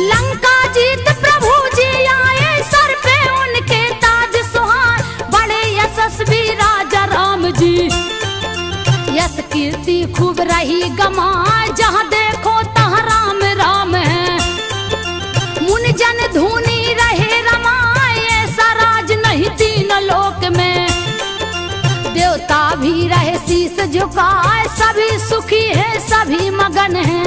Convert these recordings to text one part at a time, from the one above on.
लंका जीत प्रभु जी आए, सर पे उनके ताज सुहाए, बड़े यशस्वी राजा राम जी। यश कीर्ति खूब रही गमाए, जहाँ देखो तहाँ राम राम है। मुनि जन धुनी रहे रमाए, ऐसा राज नहीं तीन लोक में। देवता भी रहे शीस झुकाए, सभी सुखी है सभी मगन है।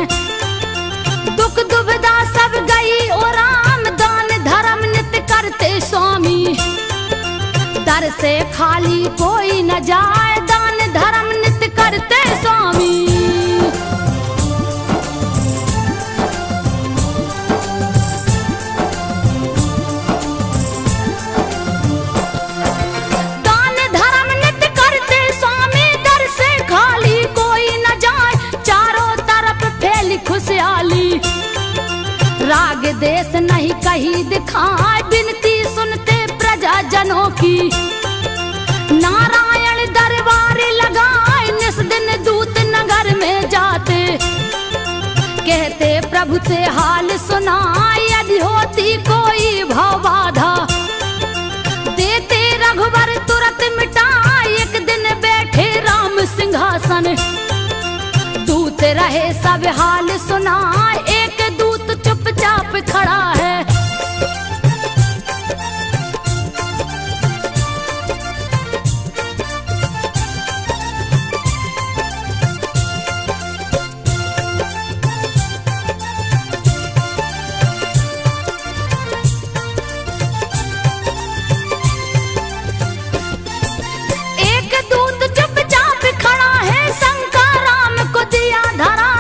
दुख दुविधा सब गई और राम, दान धर्म नित्य करते स्वामी। दर से खाली कोई न जाए, दान धर्म नित्य करते स्वामी। दान धर्म नित्य करते स्वामी, दर से खाली कोई न जाए, चारों तरफ फैली खुशहाली। राग देश नहीं कहीं दिखाए, बिनती सुनते प्रजा जनों की। नारायण दरबार लगाए, निस दिन दूत नगर में जाते। कहते प्रभु से हाल सुनाए, यदि होती कोई भव बाधा। देते रघुबर तुरंत मिटाए, एक दिन बैठे राम सिंहासन। दूत रहे सब हाल सुनाए, एक दूत चुपचाप खड़ा है। एक दूत चुपचाप खड़ा है, शंका राम को दिया धरा।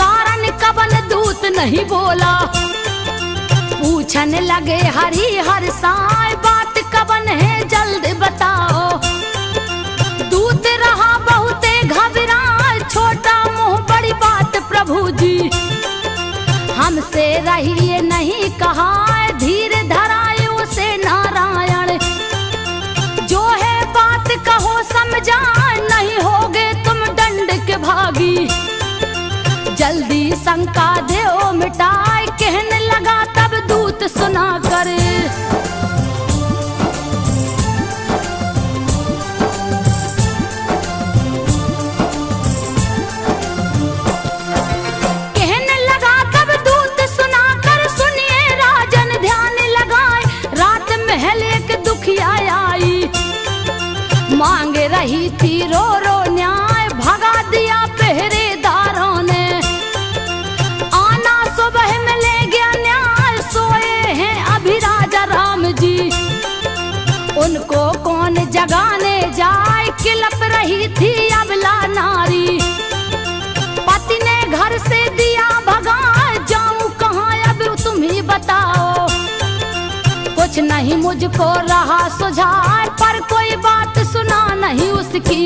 कारण कवन दूत नहीं बोला, पूछन लगे हरि हर साय, बात कवन है जल्द बताओ। दूत रहा बहुते घबराए, छोटा मुंह बड़ी बात प्रभु जी। हमसे रहिए नहीं कहा, धीर धराए उसे नारायण। जो है बात कहो समझाए, नहीं होगे तुम दंड के भागी। जल्दी शंका देओ मिटाए, कहने लगा तब दूत सुना कर। कहने लगा तब दूत सुना कर, सुनिए राजन ध्यान लगाए। रात महल एक दुखिया आई, मांग रही थी रो रो न्याय। भगा दिया पहरेदारों ने, सुबह में ले गया न्याय। सोए हैं अभी राजा राम जी, उनको कौन जगाने जाए। किलप रही थी अबला नारी, पति ने घर से दिया भगा। जाऊं कहाँ अब तुम ही बताओ, कुछ नहीं मुझको रहा सुझाव। पर कोई बात सुना नहीं उसकी,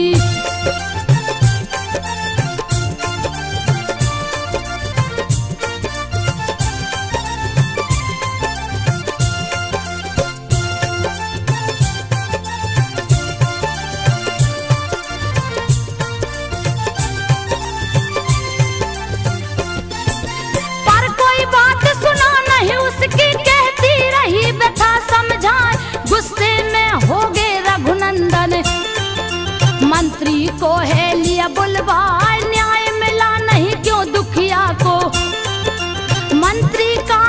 गुस्से में हो गए रघुनंदन। मंत्री को है लिया बुलवाए, न्याय मिला नहीं क्यों दुखिया को। मंत्री का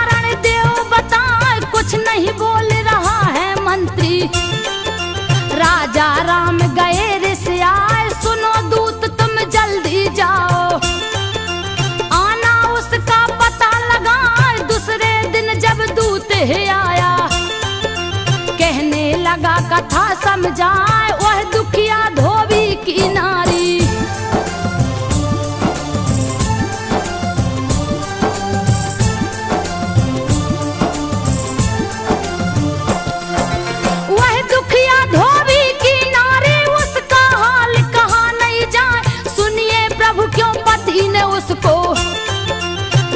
कथा समझाए वह दुखिया धोबी की नारी। वह दुखिया धोबी की नारी, उसका हाल कहा नहीं जाए। सुनिए प्रभु क्यों पति ने उसको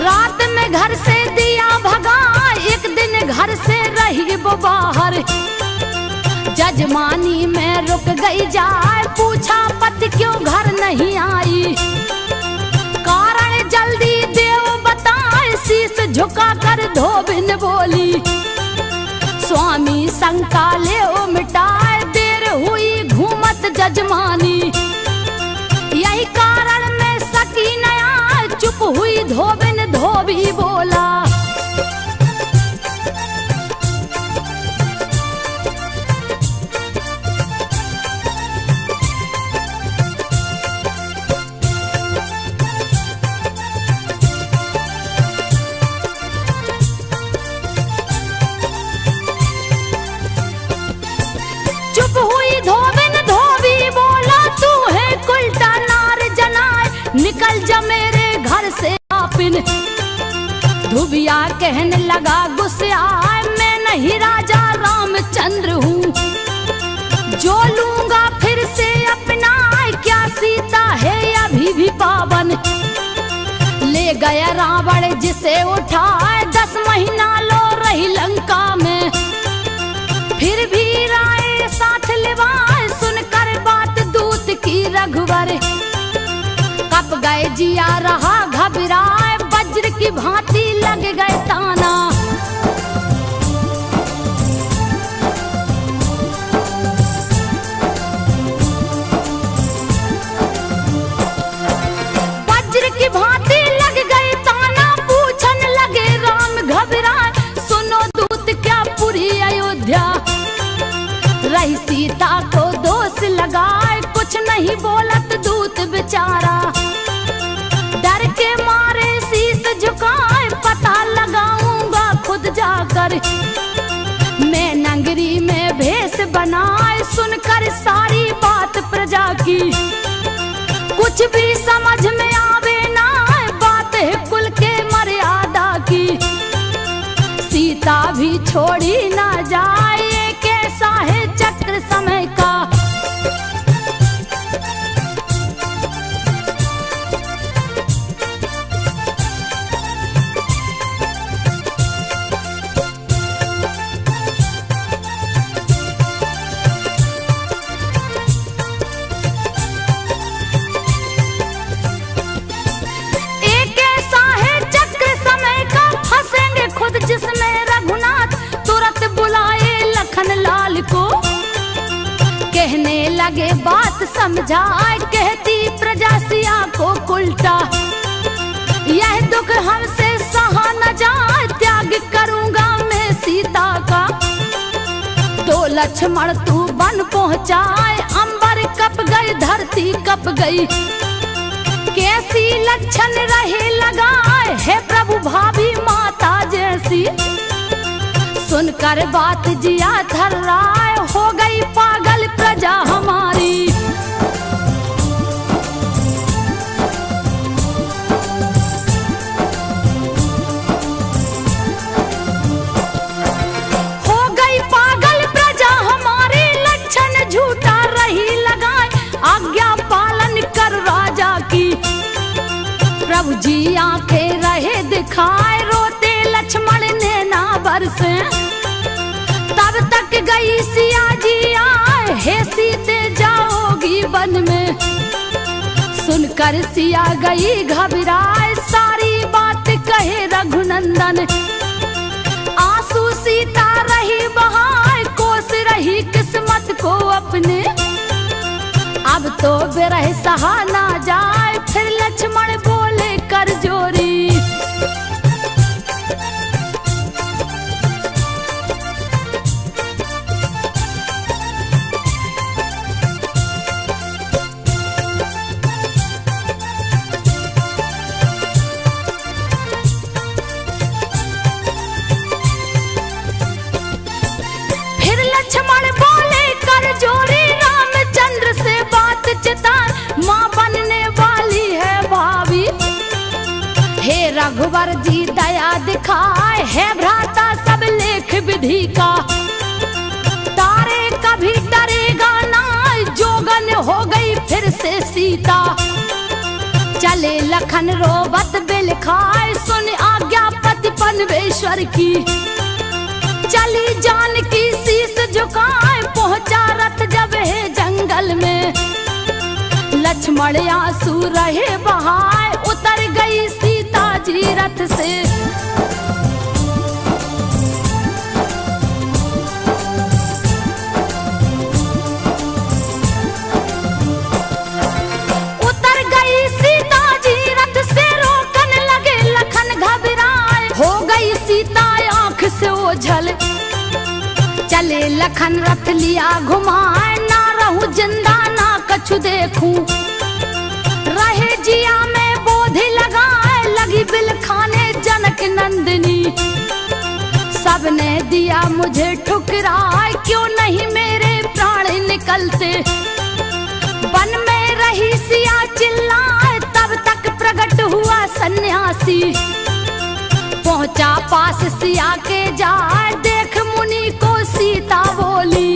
रात में घर से दिया भगा। एक दिन घर से रही वो बाहर, जजमानी में रुक गई जाए। पूछा पति क्यों घर नहीं आई, कारण जल्दी देव बताए। शीश झुका कर धोबिन बोली, स्वामी शंका ले मिटाए। देर हुई घूमत जजमानी, यही कारण में सकी नया। चुप हुई धोबिन, धोबी बोला, चुप हुई धोबिन, धोबी बोला, तू है उल्टा नार जनाए। निकल जा मेरे घर से आपिन। धुबिया कहने लगा गुस्से आए, मैं नहीं राजा रामचंद्र हूँ, जो लूंगा फिर से अपना। क्या सीता है अभी भी पावन, ले गया रावण जिसे उठाए। 10 महीना लो रही लंका में, फिर भी राय साथ लिवाए। सुनकर बात दूत की रघुवर, कप गए जिया रहा घबराए। वज्र की भांति लग गए ताना, वज्र की भांति लग गए ताना। पूछन लगे राम घबराए, सुनो दूत क्या पूरी अयोध्या। रही सीता को दोष लगाए, कुछ नहीं बोलत दूत बेचारा। डर के मारे शीश झुकाए, पता लगाऊंगा खुद जाकर। मैं नगरी में भेष बनाए, सुनकर सारी बात प्रजा की। कुछ भी समझ में आवे ना, बात है कुल के मर्यादा की। सीता भी छोड़ी ना जाए, कैसा है चक्र समय का। एक ऐसा है चक्र समय का, फंसेंगे खुद जिसमें रघुनाथ। तुरंत बुलाए लखन लाल को, कहने लगे बात समझाए। कहती प्रजा सिया को उल्टा, यह दुख हमसे सहा न जाए। त्याग करूंगा मैं सीता का, तो लक्ष्मण तू बन पहुंचाए। अंबर कप गई, धरती कप गई, कैसी लक्षण रहे लगाए। है प्रभु भाभी माता जैसी, सुनकर बात जिया थर्राए। हो गई पागल प्रजा हमारी, हो गई पागल प्रजा हमारी। लक्षण झूठा रही लगाए, आज्ञा पालन कर राजा की। प्रभु जी आंखें रहे दिखाए, रोते लक्ष्मण ने ना बरसे। तब तक गई सिया जी आए, हे सीते जाओगी वन में। सुनकर सिया गई घबराए, सारी बात कहे रघुनंदन। आंसू सीता रही बहाए, कोस रही किस्मत को अपने। अब तो विरह सहा ना जाए, फिर लक्ष्मण बोले कर जोरी। फिर लक्ष्मण बोले वर जी दया दिखाए, है भ्राता सब लेख विधि का। तारे कभी डरेगा ना, जोगन हो गई फिर से सीता। चले लखन रोबत बिल खाए, सुन आज्ञा पति पनवेश्वर की। चली जानकी शीस झुकाए, पहुंचा रथ जब है जंगल में। लक्ष्मण आंसू रहे बहाए, उतर गई सीता जी रथ से। उतर गई सीता जी रथ से, रोकन लगे लखन घबराए। हो गई सीता आंख से ओझल, चले लखन रथ लिया घुमाए। ना रहूं जिंदा ना कछु देखूं, रहे जिया में बोध लगाए। लगी बिल खाने जनक नंदिनी, सबने दिया मुझे ठुकराए। क्यों नहीं मेरे प्राण निकलते, वन में रही सिया चिल्लाए। तब तक प्रकट हुआ सन्यासी, पहुंचा पास सिया के जाए। देख मुनि को सीता बोली,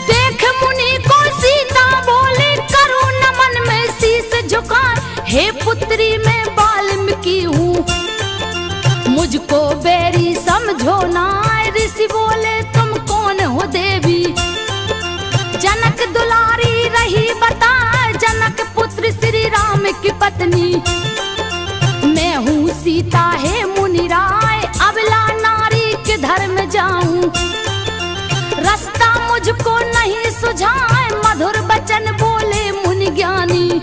देख मुनि को सीता बोली, करूं नमन में शीस झुका। हे पुत्री मैं वाल्मीकि हूँ, मुझको बैरी समझो ना। ऋषि बोले तुम कौन हो देवी, जनक दुलारी रही बता। जनक पुत्र श्री राम की पत्नी, मैं हूँ सीता है मुनि राय। अबला नारी के धर्म जाऊं, रास्ता मुझको नहीं सुझाए। मधुर बचन बोले मुनि ज्ञानी,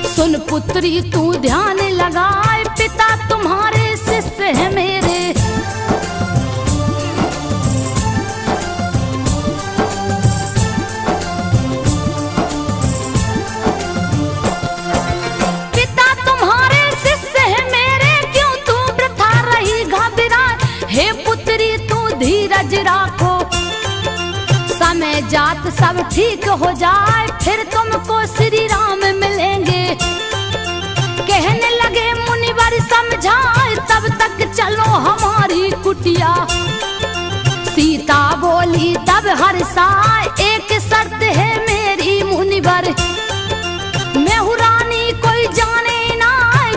सुन पुत्री तू ध्यान लगाए। पिता तुम्हारे शिष्य है मेरे, पिता तुम्हारे शिष्य है मेरे। क्यों तू वृथा रही घबराए, हे पुत्री तू धीरज राखो। समय जात सब ठीक हो जाए, फिर तुमको श्री राम मिलेंगे। कहने लगे मुनिवर समझाए, तब तक चलो हमारी कुटिया। सीता बोली तब हर्षाए, एक शर्त है मेरी मुनिवर। मैं हूँ रानी कोई जाने ना,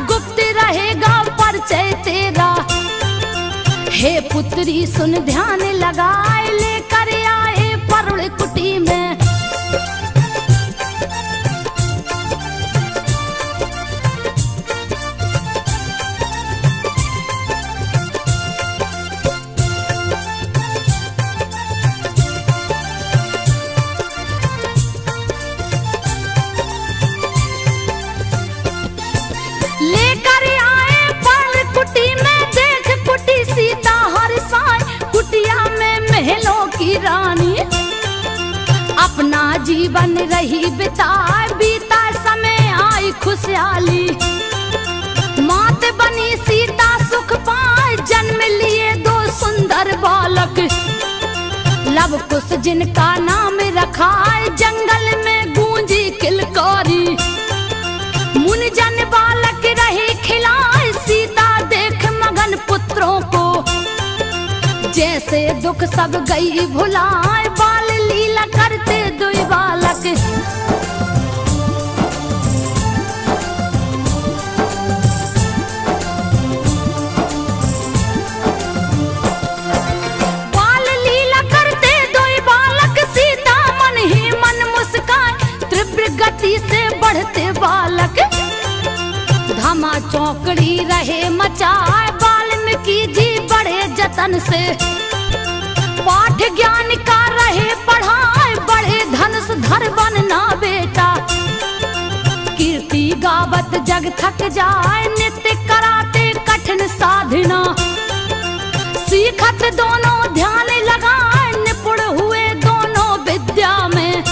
गुप्त रहेगा परिचय तेरा। हे पुत्री सुन ध्यान लगाए, लेकर आए परुण कुटी में। लेकर आए परुण कुटी में, देख कुटी सीता हर्षाए। कुटिया में महलों की रानी, अपना जीवन रही बिताए। बीता समय आई खुशहाली, मात बनी सीता सुख पाए। जन्म लिए दो सुंदर बालक, लव कुश जिनका नाम रखा। जंगल में गूंजी किलकारी, मुनि जन बालक रहे खिलाए। सीता देख मगन पुत्रों को, जैसे दुख सब गई भुलाए। बाल लीला करते दुई बालक, बाल लीला करते दुई बालक। सीता मन ही मन मुस्काए, तीव्र गति से बढ़ते बालक। धामा चौकड़ी रहे मचाए, वाल्मीकि जी बड़े जतन से। पाठ ज्ञान का रहे पढ़ाए, बड़े धनुष धर बनना बेटा। कीर्ति गावत जग थक जाए, नित्य कराते कठिन साधना। सीखत दोनों ध्यान लगाए, निपुण हुए दोनों विद्या में।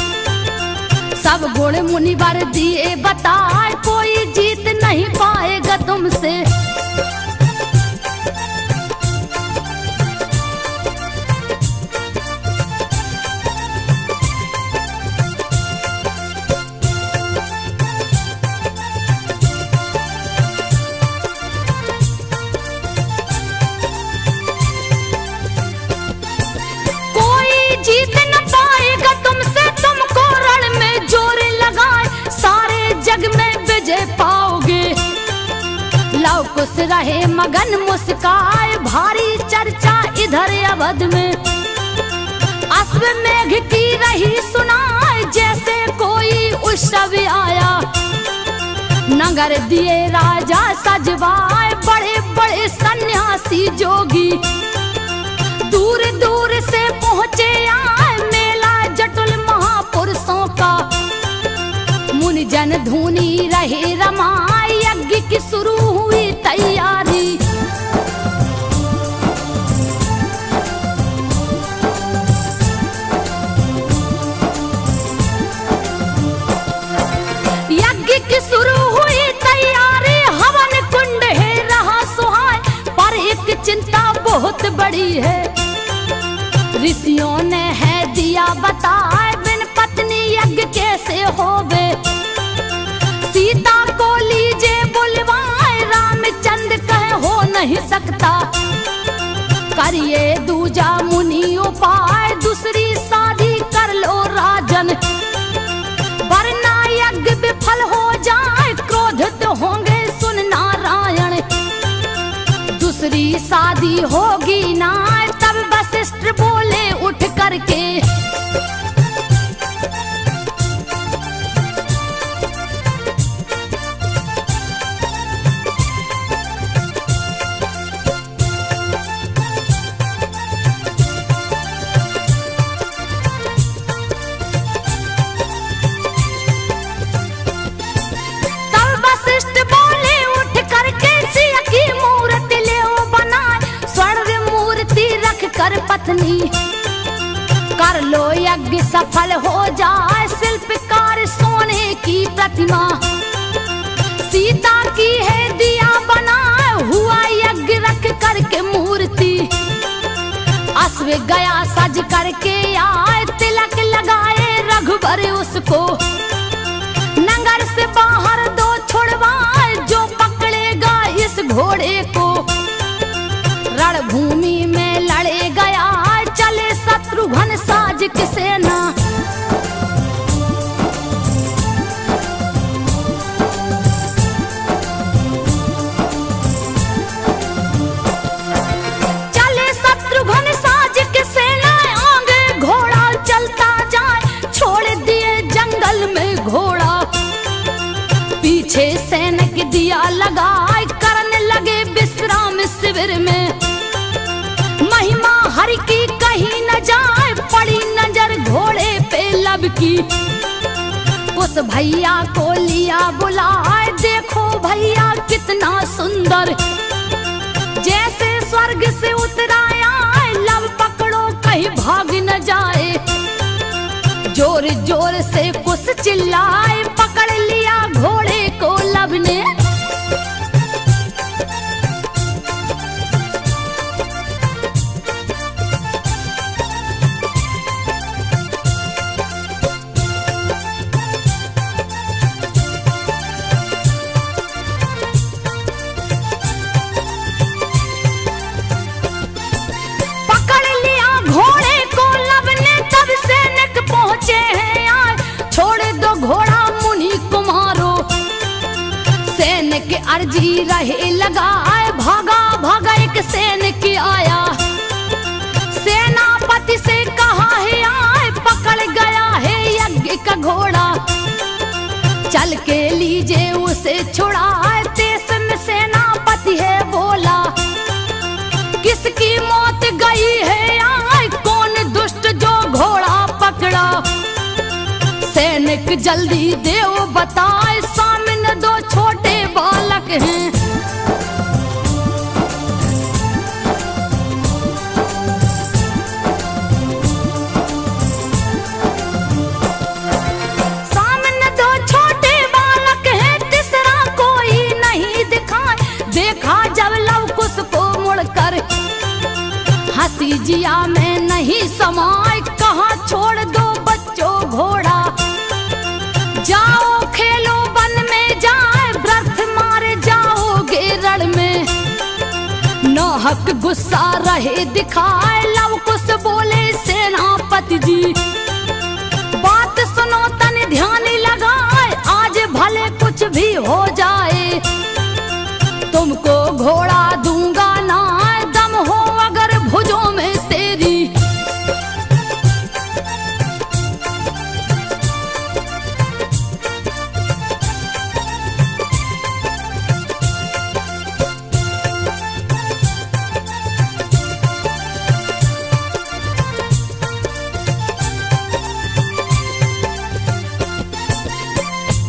सब जोड़ मुनिवर दिए बताए, कोई जीत नहीं पाएगा तुमसे। कोई जीत न पाएगा तुमसे, तुमको रण में जोर लगाए, सारे जग में विजय पाओगे। लव कुश रहे मगन मुस्काए, भारी चर्चा इधर अवध में। अश्वमेघ की रही सुनाए, जैसे कोई उत्सव आया। नगर दिए राजा सजवाए, बड़े बड़े सन्यासी जोगी। दूर दूर से पहुँचे आए, मेला जटुल महापुरुषों का। मुनि जन धुनी रहे रमाए, यज्ञ की शुरू हुई तैयारी। यज्ञ की शुरू हुई तैयारी, हवन कुंड है रहा सुहाए। पर एक चिंता बहुत बड़ी है, ऋषियों ने है दिया बताए, बिन पत्नी यज्ञ कैसे होवे। सीता को लीजे बुलवाए, रामचंद्र कहे हो नहीं सकता। करिए दूजा मुनि उपाय, दूसरी शादी कर लो राजन। वरना यज्ञ विफल हो जाए, क्रोधित होंगे सुन नारायण। दूसरी शादी होगी ना, तब वशिष्ठ बोले उठ करके। तब वशिष्ठ बोले उठ करके, सिया की मूर्ति ले बनाए, स्वर्ण मूर्ति रख कर पत्नी। कर लो यज्ञ सफल हो जाए, शिल्पकार सोने की प्रतिमा। सीता की है दिया बनाए, हुआ यज्ञ रख करके मूर्ति। अश्व गया सज करके आए, तिलक लगाए रघुबर उसको। नगर से बाहर दो छुड़वाए, जो पकड़ेगा इस घोड़े को। रणभूमि में लड़े गया, चले शत्रुघ्न साज की सेना। चले शत्रुघ्न साज की सेना, आगे घोड़ा चलता जाए, छोड़ दिए जंगल में घोड़ा। पीछे सैनिक दिया लगाए, करने लगे विश्राम शिविर में। महिमा हरि की कहीं न जाए, पड़ी नजर घोड़े पे लब की। उस भैया को लिया बुलाए, देखो भैया कितना सुंदर। जैसे स्वर्ग से उतराया, लब पकड़ो कहीं भाग न जाए। जोर जोर से कुछ चिल्लाए, पकड़ लिया घोड़े को लब ने। पकड़ लिया घोड़े को लब ने, तब सैनिक पहुंचे हैं आए। छोड़ दो घोड़ा मुनि कुमारो, सैनिक अर्जी रहे लगाए। भागा भागा एक सैनिक आया, सेनापति से कहा है आए। पकड़ गया है यज्ञ का घोड़ा, चल के लीजे उसे छुड़ाए। देश में सेनापति है बोला, किसकी मौत गई है आए। कौन दुष्ट जो घोड़ा पकड़ा। सैनिक जल्दी देव बताए, सामने दो छोटे बालक हैं। सामने दो गुस्सा रहे दिखाए, लव कुश बोले सेनापति जी। बात सुनो तन ध्यान लगाए, आज भले कुछ भी हो जाए, तुमको घोड़ा दूंगा ना, दम हो अगर भुजों में तेरी।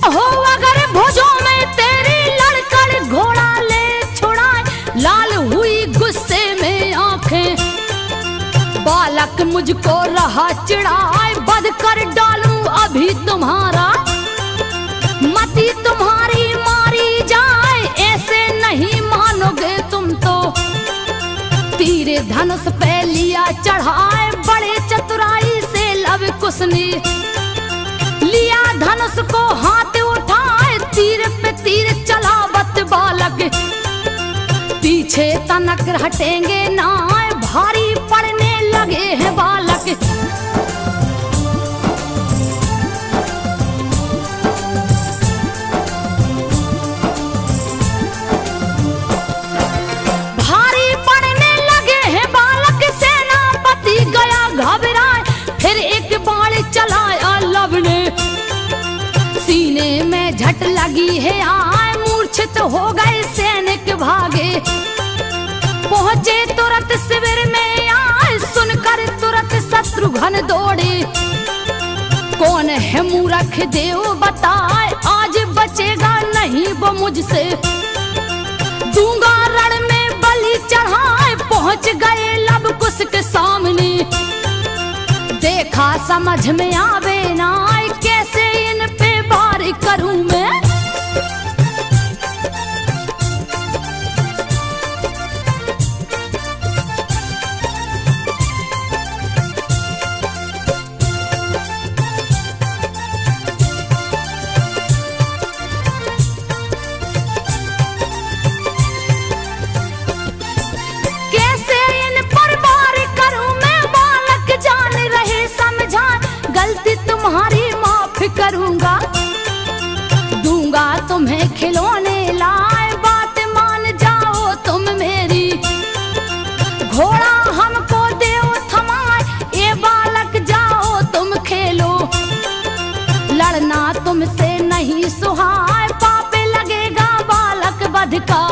हो अगर भुजों में तेरी, लड़कर घोड़ा ले छुड़ाए, लाल हुई गुस्से में आंखें, बालक मुझको रहा चिढ़ाए, बद कर डालूं अभी तुम्हारा, मती तुम्हारी मारी जाए, ऐसे नहीं मानोगे तुम तो। तीरे धनुष पे लिया चढ़ाए, बड़े चतुराई से लव कुश ने, लिया धनुष को हाथ उठाए, तीर पे तीर चलावत बालक, पीछे तनक हटेंगे ना, भारी पड़ने लगे हैं बालक। भारी पड़ने लगे हैं बालक, सेनापति गया घबराए, फिर एक बाण चलाया लव ने, सीने में झट लगी है आए, मूर्छित हो गए सैनिक भागे, पहुंचे तुरंत शिविर में आए, सुनकर तुरंत शत्रुघ्न दौड़े, कौन है मूर्ख देव बताए, आज बचेगा नहीं वो मुझसे, दूंगा रण में बलि चढ़ाए। पहुंच गए लव कुश के सामने, देखा समझ में आवे ना, कैसे इन पे वार करूं मैं। कैसे इन पर वार करूं मैं, बालक जान रहे समझा, गलती तुम्हारी माफ करूंगा, दूंगा तुम्हें खिलौने लाए, बात मान जाओ तुम मेरी, घोड़ा हमको देओ थमाए, ये बालक जाओ तुम खेलो, लड़ना तुमसे नहीं सुहाए, पाप लगेगा बालक वध का।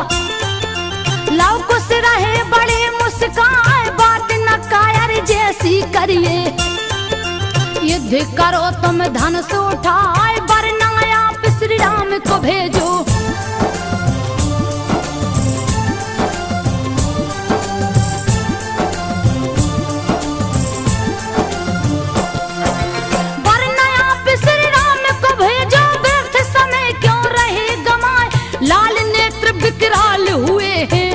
लव कुश रहे बड़े मुस्काए, बात न कायर जैसी करिए, युद्ध करो तुम धनुष उठाए, वरना आप श्री राम को भेजो। वरना आप श्री राम को भेजो, व्यर्थ समय क्यों रहे गमाए, लाल नेत्र विकराल हुए हैं,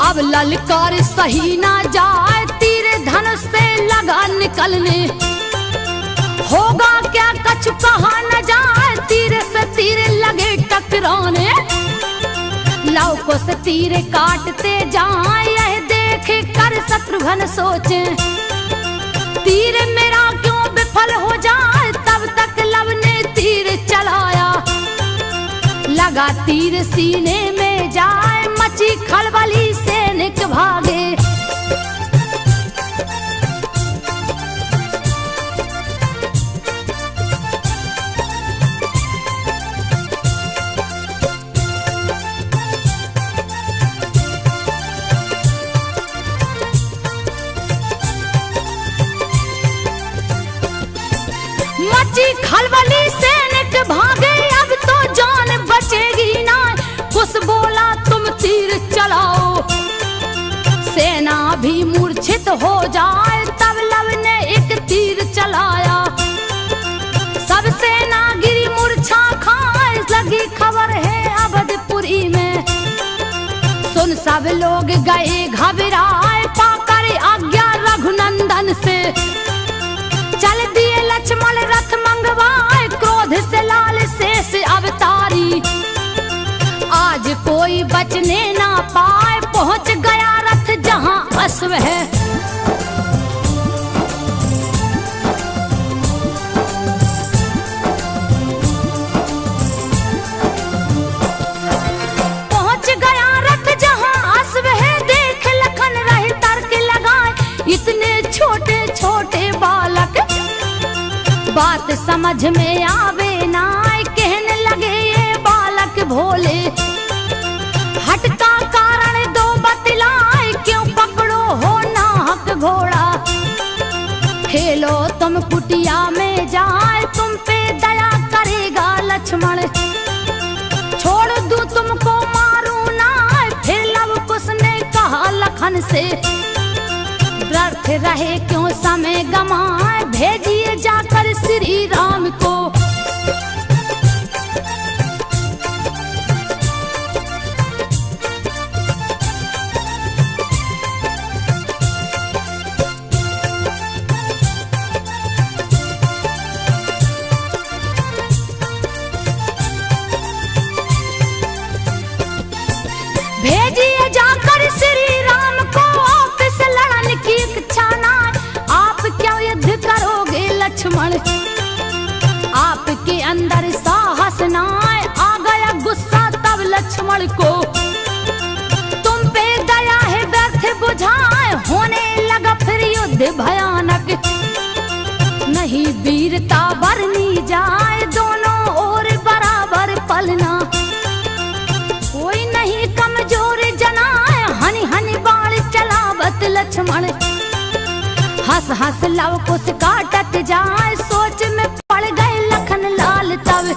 अब ललकार सही ना जाए, तीर धनुष से लगा निकलने, होगा क्या कछु कहा न जाए, तीर से तीर लगे टकराने, लव कुश तीर काटते जाए, यह देख कर शत्रुघ्न सोचे, तीर मेरा क्यों विफल हो जाए, तब तक लव ने तीर चलाया, लगा तीर सीने में जाए, मची खलबली सैनिक भागे। मची खलबली सैनिक भागे, अब तो जान बचेगी ना, कुश बोला तुम तीर चलाओ, सेना भी मूर्छित हो जाए, तब लव ने एक तीर चलाया, सब सेना गिरी मूर्छा खाए, लगी खबर है अवधपुरी में, सुन सब लोग गए घबराए, पाकर आज्ञा रघुनंदन से, चल दिए लक्ष्मण रथ मंगवाए, क्रोध से लाल शेष अवतारी, आज कोई बचने ना पाए, पहुंच गया रथ अश्व है। पहुंच गया रथ जहां अश्व है, देख लखन रहे तर्क लगाए इतने छोटे छोटे बालक। बात समझ में आवे ना, कहने लगे ये बालक भोले। हट का कारण दो बतलाए, क्यों पकड़ो हो नाहक घोड़ा। खेलो तुम कुटिया में जाए, तुम पे दया करेगा लक्ष्मण। छोड़ दूं तुमको मारू ना, फिर लव कुश ने कहा लखन से। व्यर्थ रहे क्यों समय गमाए, भेजिए जाकर श्री राम को। भेजिए जाकर श्री राम को, ऑफिस लड़न की इच्छा ना। आप क्या युद्ध करोगे लक्ष्मण, आपके अंदर साहस ना। आ गया गुस्सा तब लक्ष्मण को, तुम पे दया है व्यर्थ बुझाए। होने लगा फिर युद्ध भयानक, नहीं वीरता बरनी जाए। दोनों ओर बराबर पलना, कोई नहीं कमजोर जनाए। हनी हनी बाण चलावत लक्ष्मण, हंस हंस लव कुश काटत जाए। सोच में पड़ गए लखन लाल तब,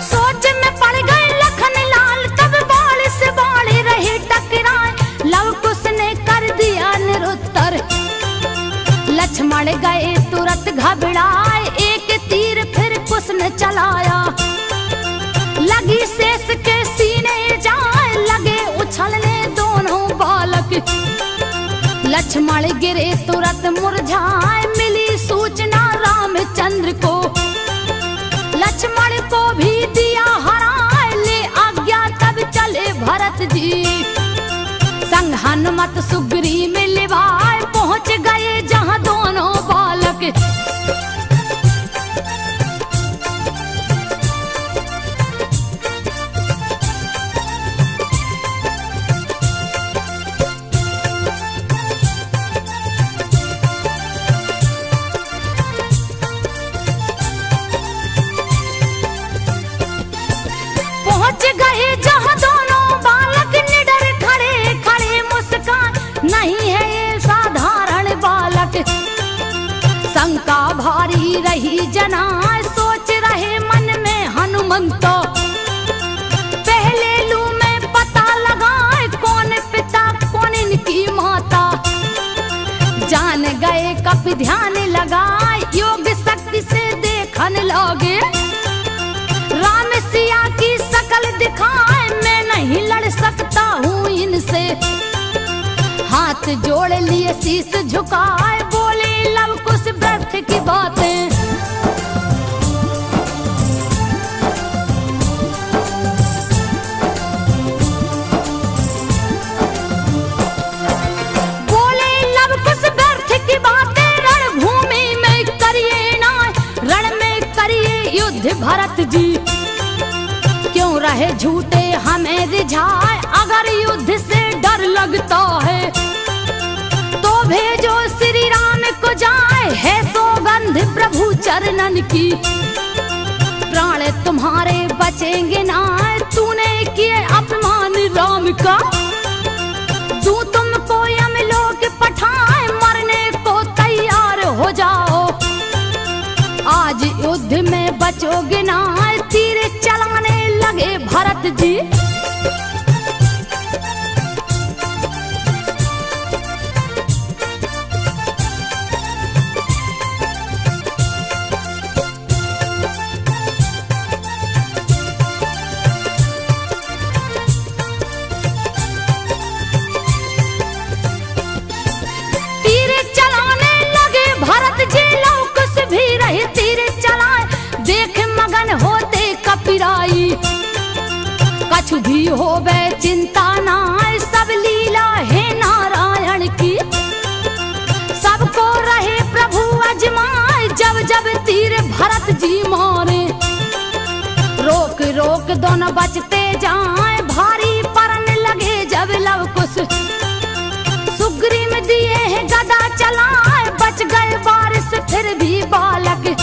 सोच में पड़ गए लखन लाल तब। बाण से बाण रहे टकराए, लव कुश ने कर दिया निरुत्तर। लक्ष्मण गए तुरंत घबराए, एक तीर फिर कुश ने चलाया। लगी शेष के सीने जाए, लगे उछलने दोनों बालक। लक्ष्मण गिरे तुरंत मुरझाए, मिली सूचना रामचंद्र को। लक्ष्मण को भी दिया हराए, ले आज्ञा तब चले भरत जी। संग हनुमत सुग्री मिलवाए, पहुंच गए जहां दोनों बालक। पहुंच गए जहां दोनों बालक, निडर खड़े खड़े मुस्कान। नहीं है ये साधारण बालक, शंका भारी रही जना। सोच रहे मन में हनुमंतो, पहले लू में पता लगाए कौन पिता कौन इनकी माता। जान गए कब ध्यान लगाए, योग शक्ति से देखने लगे। राम सिया की शकल दिखाए, मैं नहीं लड़ सकता हूँ इनसे। हाथ जोड़ लिए शीश झुकाए, बोले लव कुश व्यर्थ की बातें। बोले लव कुश व्यर्थ की बातें, रणभूमि में करिए ना, रण में करिए युद्ध भरत जी। क्यों रहे झूठे हमें रिझाए, अगर युद्ध से डर लगता है तो भेजो श्री राम को जाए। है सौगंध प्रभु चरणन की, प्राण तुम्हारे बचेंगे ना। तूने किए अपमान राम का, तू तुमको यमलोक पठाए। मरने को तैयार हो जाओ, आज युद्ध में बचोगे ना। तीर चलाने लगे भरत जी। तीर चलाने लगे भरत जी, लव कुश भी रहे तीर चलाए। कछु भी होवे चिंता ना, सब लीला है नारायण की। सबको रहे प्रभु अजमाए, जब जब तीर भरत जी मारे। रोक रोक दोनों बचते जाए, भारी परन लगे जब लव कुश। सुग्रीव दिए हैं गदा चलाए, बच गए बारिश फिर भी बालक।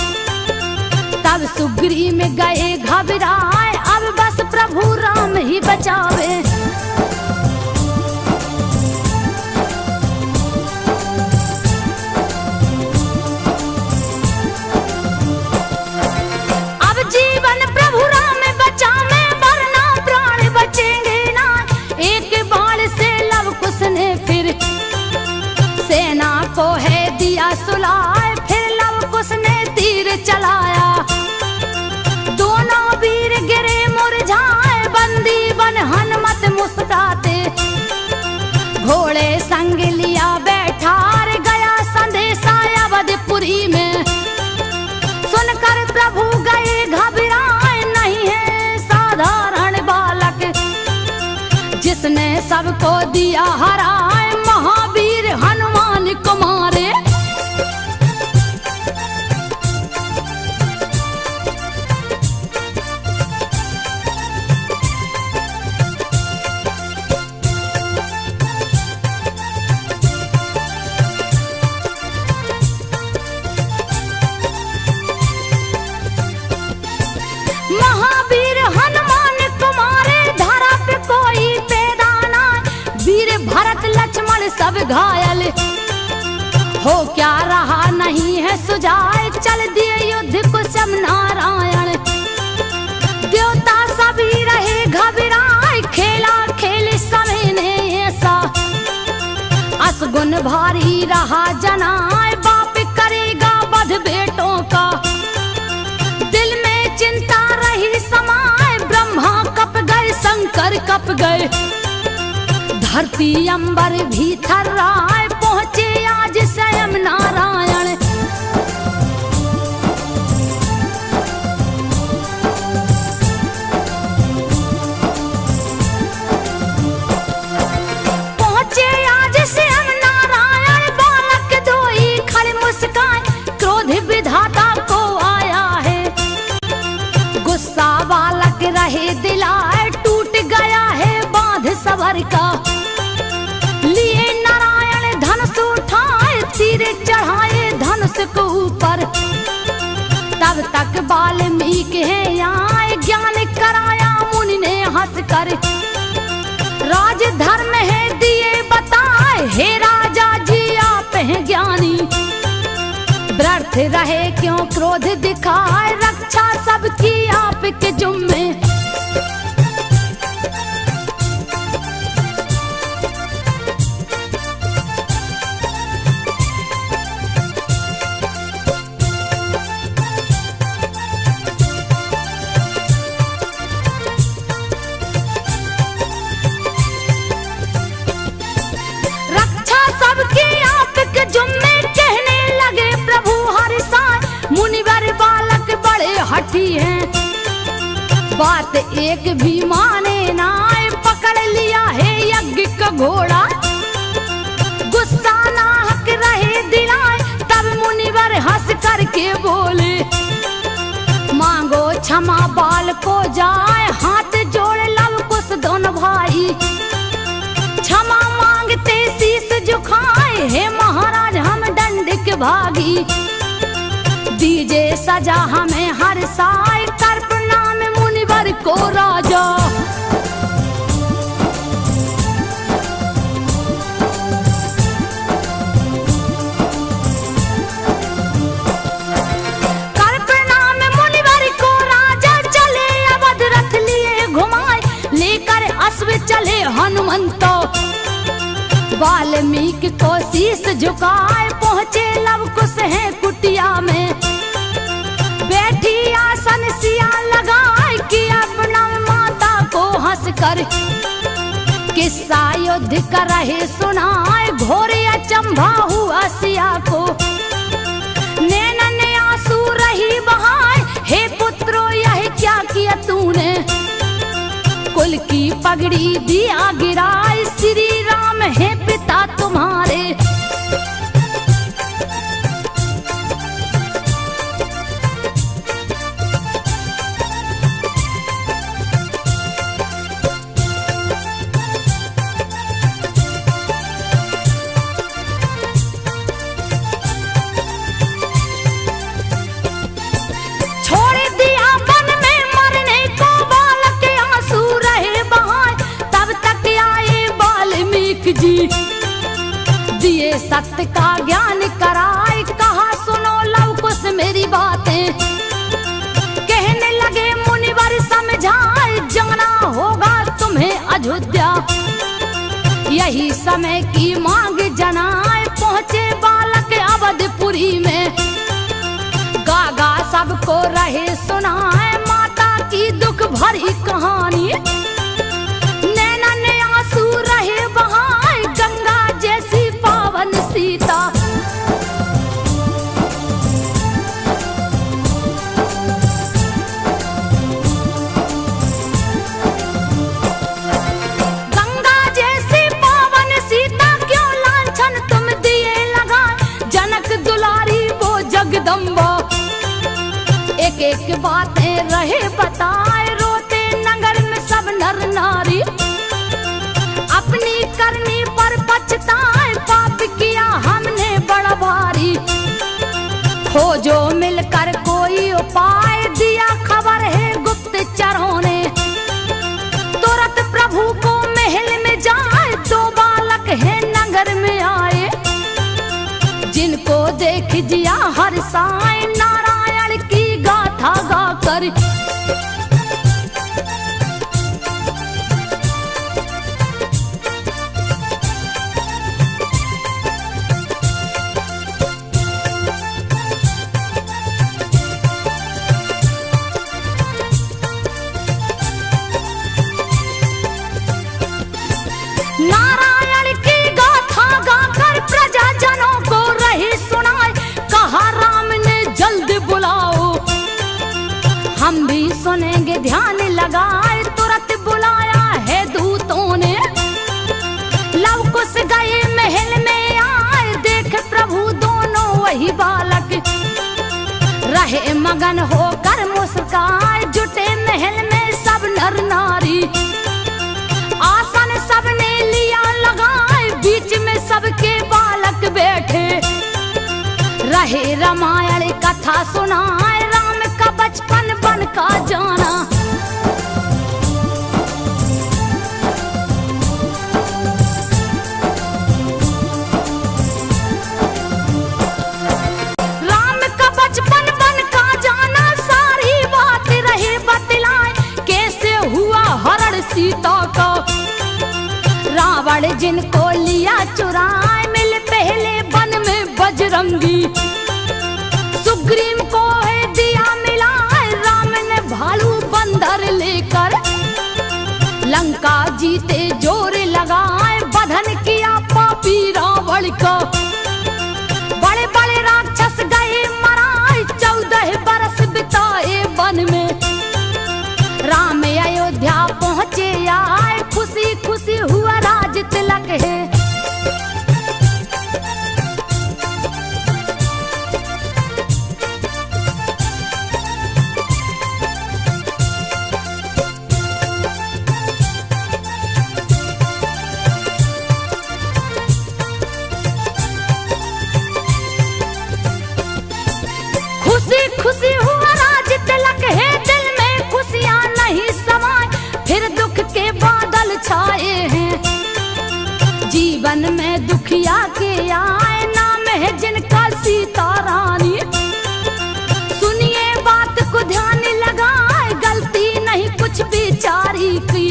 तब सुग्रीव गए घबराए, अब बस प्रभु राम ही बचावे। अब जीवन प्रभु राम बचावे, वरना प्राण बचेंगे ना। एक बाण से लव कुश ने फिर सेना को है दिया सुलाए, फिर लव कुश ने तीर चलाया। दोनों वीर गिरे मुरझाए, बंदी बन हनुमत मुस्कुराते। घोड़े संग लिया बैठार, गया संदेशा अवधपुरी में। सुनकर प्रभु गए घबराए, नहीं है साधारण बालक। जिसने सबको दिया हराए, महावीर हनुमान को मारे। महावीर हनुमान कुमारे, धरा पे कोई पैदा ना। वीर भरत लक्ष्मण सब घायल, हो क्या रहा नहीं है सुझाए। चल दिए युद्ध कुशम नारायण, देवता सभी रहे घबराए। खेला खेल समय ने ऐसा, असगुन भारी रहा जनाए। बाप करेगा वध बेटों का, दिल में चिंता रही समाए। ब्रह्मा कप गए, शंकर कप गए, धरती अंबर भी थर्राए। पहुंचे आज स्वयं नारायण। पहुंचे आज स्वयं नारायण, बालक धोई खड़े मुस्कान। क्रोध विधाता को आया है, गुस्सा बालक रहे दिलाए। टूट गया है बांध सबर का, लिए नारायण धनुष उठाए। तीर चढ़ाए धनुष को ऊपर, तब तक वाल्मीकि है आए। ज्ञान कराया मुनि ने हंस कर, राज धर्म है दिए बताए। हे राजा जी आप हैं ज्ञानी, व्यर्थ रहे क्यों क्रोध दिखाए। रक्षा सबकी आपके जुम्मे, रक्षा सबकी आपके जुम्मे। कहने लगे प्रभु हर साय, मुनिवर बालक बड़े हठी हैं। बात एक भी माने ना, पकड़ लिया है यज्ञ का घोड़ा। गुस्सा नाहक रहे दिलाए, तब मुनिवर हंस करके बोले। मांगो क्षमा बाल को जाए, हाथ जोड़ लव कुश दोनों भाई। क्षमा मांगते शीस झुकाए, हे महाराज हम दंड के भागी। दीजे सजा हमें हर साय, कर प्रणाम मुनिवर को राजा। कर प्रणाम मुनिवर को राजा, चले अवध रथ लिए घुमाए। लेकर अश्व चले हनुमंतो, वाल्मीकि को शीस झुकाए। पहुंचे लव कुश है कुटिया में, बैठी आसन सिया लगाए। किया प्रणाम माता को हंस कर, किस्सा युद्ध कर रहे सुनाए। घोरे अचंभा हुआ सिया को, नैनन आंसू रही बहाए। हे पुत्रो यह क्या किया तूने, कुल की पगड़ी दिया गिराए, श्री राम है पिता तुम्हारे। दिए सत्य का ज्ञान कराए, कहा सुनो लव कुश मेरी बातें। कहने लगे मुनिवर समझाए, जाना होगा तुम्हें अयोध्या। यही समय की मांग जनाए, पहुंचे बालक अवधपुरी में। गागा सबको रहे सुनाए, माता की दुख भरी कहानी। नैना ने आंसू रहे बहाए, गंगा जैसी पावन सीता। गंगा जैसी पावन सीता क्यों लांछन तुम दिए लगा, जनक दुलारी वो जगदम्बा। एक एक बातें रहे बताए, रोते नगर में सब नर नारी। अपनी करनी पर पछताए, पाप किया हमने बड़ा भारी। खोजो मिलकर कोई उपाय, दिया खबर है गुप्तचरों ने। तुरंत प्रभु को महल में जाए, दो बालक है नगर में आए। जिनको देख जिया हर्षाए, नारायण की गाथा गाकर। नारायण की गाथा गाकर प्रजाजनों को रही सुनाए, कहा राम ने जल्द बुलाओ। हम भी सुनेंगे ध्यान लगाए, तुरंत बुलाया है दूतों ने। लव कुश गए महल में आए, देख प्रभु दोनों वही बालक। रहे मगन होकर मुस्काए, जुटे महल में सब नर नारी। आसन सबने लिया लगाए, बीच में सबके बालक बैठे। रहे रामायण कथा सुनाए, राम का बचपन बन का जाना। राम का बचपन बन का जाना, सारी बात रहे बतलाए। कैसे हुआ हरण सीता का, रावण जिनको लिया चुराए। मिल पहले वन में बजरंगी, सुग्रीव को है दिया मिलाए। राम ने भालू बंदर लेकर, लंका जीते जोर लगाए। बधन किया पापी रावण का, बड़े बड़े राक्षस गए मराए। 14 बरस बिताए वन में, राम अयोध्या पहुँचे आए। खुशी खुशी हुआ राज तिलक है। खुशी खुशी हुआ राज तिलक है, दिल में खुशियाँ नहीं समाए। फिर दुख के बादल छाए हैं, जीवन में दुखिया के आए। नाम है जिनका सीता रानी। सुनिए बात को ध्यान लगाए, गलती नहीं कुछ बेचारी की।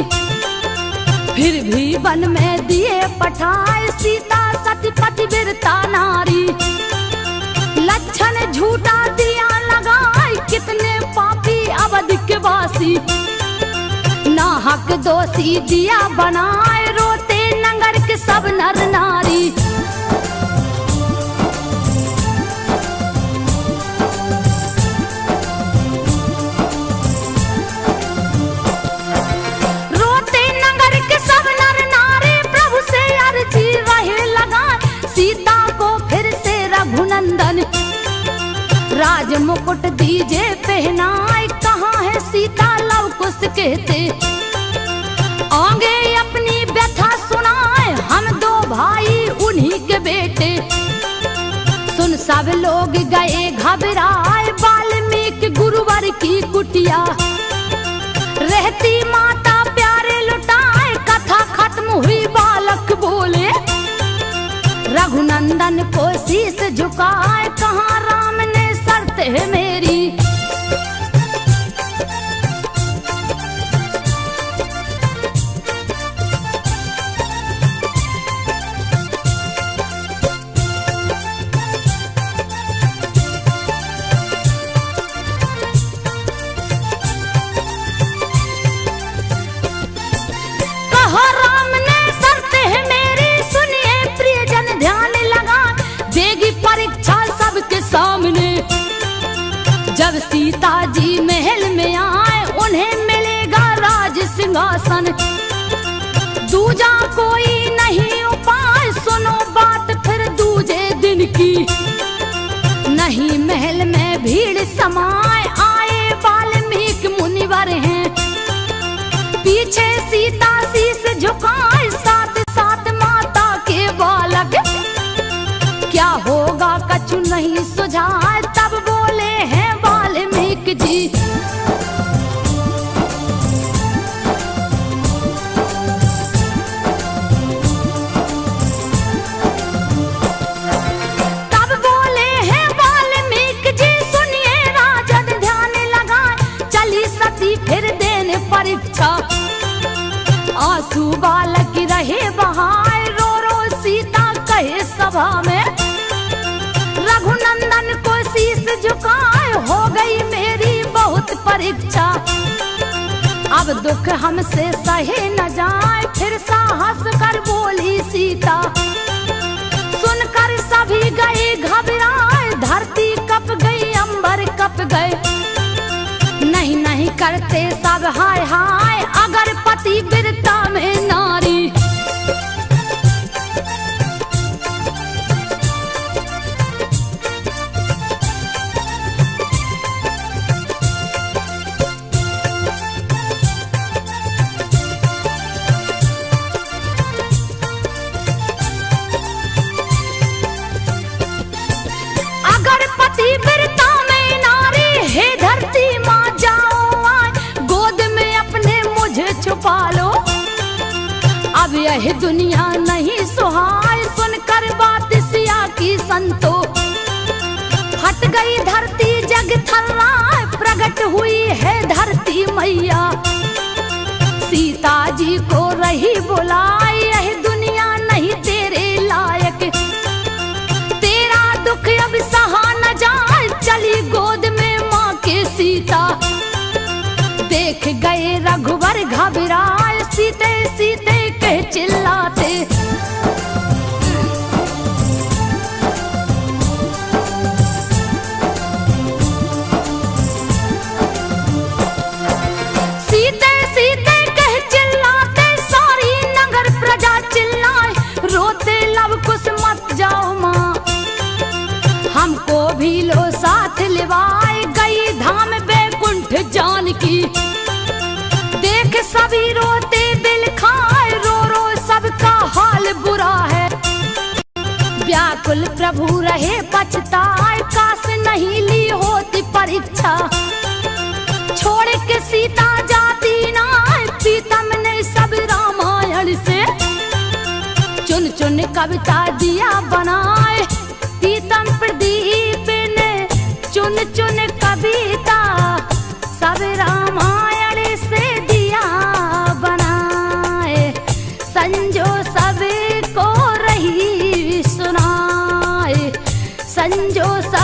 फिर भी वन में दिए पठाए, सीता सती पतिव्रता नारी। लक्षण झूठा दिया लगाए, कितने पापी अवध के वासी। नाहक दोषी दिया बनाए, रोते नगर के सब नर नारी। रोते नगर राज मुकुट दीजे पहनाए, कहाँ है सीता लव कुश कहते। आगे अपनी व्यथा सुनाए, हम दो भाई उन्हीं के बेटे। सुन सब लोग गए घबराए, वाल्मीकि गुरुवर की कुटिया। रहती माता प्यारे लुटाए, कथा खत्म हुई बालक बोले। रघुनंदन को शीश झुकाए, कहाँ राम ने शर्त है मेरी। सामने जब सीता जी महल में आए, उन्हें मिलेगा राज सिंहासन। दूजा कोई नहीं उपाय, सुनो बात फिर दूजे दिन की। नहीं महल में भीड़ समाए, आए वाल्मीकि मुनिवर हैं। पीछे सीता शीश झुकाए, साथ साथ माता के बालक। क्या होगा कछु नहीं सुझाए, तब बोले हैं वाल्मीकि जी। तब बोले हैं वाल्मीकि जी, सुनिए राजन ध्यान लगाए। चली सती फिर देने परीक्षा, आंसू बालक रहे बहाए। रो रो सीता कहे सभा में, रघुनंदन को शीश झुकाए, हो गई मेरी बहुत परीक्षा। अब दुख हमसे सहे न जाए, फिर साहस कर बोली सीता। सुनकर सभी गए घबराए, धरती कप गई अंबर कप गए। नहीं नहीं करते सब हाय हाय, अगर पति वीरता में नारी। पालो अब यह दुनिया नहीं सुहाए, सुनकर बात सिया की संतो। फट गई धरती जग थर्राए, प्रकट हुई है धरती मैया। सीता जी को रही बुलाए, यह दुनिया नहीं तेरे लायक। तेरा दुख अब सहा न जाए, चली गोद में माँ के सीता। देख गए रघुवर घबराए, सीते सीते कह चिल्लाते। सीते सीते कह चिल्लाते, सारी नगर प्रजा चिल्लाए। रोते लव कुश मत जाओ माँ, हमको भी लो साथ लिवाए। गई धाम बैकुंठ जानकी, देख सभी रोते दिल खाए। रो रो सबका हाल बुरा है, व्याकुल प्रभु रहे पछताए। काश नहीं ली होती परीक्षा, छोड़ के सीता जाती ना। प्रीतम ने सब रामायण से चुन चुन कविता दिया बनाए। प्रीतम प्रदीप ने चुन चुन कविता सब रामायण से दिया बनाए। संजो सबको रही सुनाए, संजो सब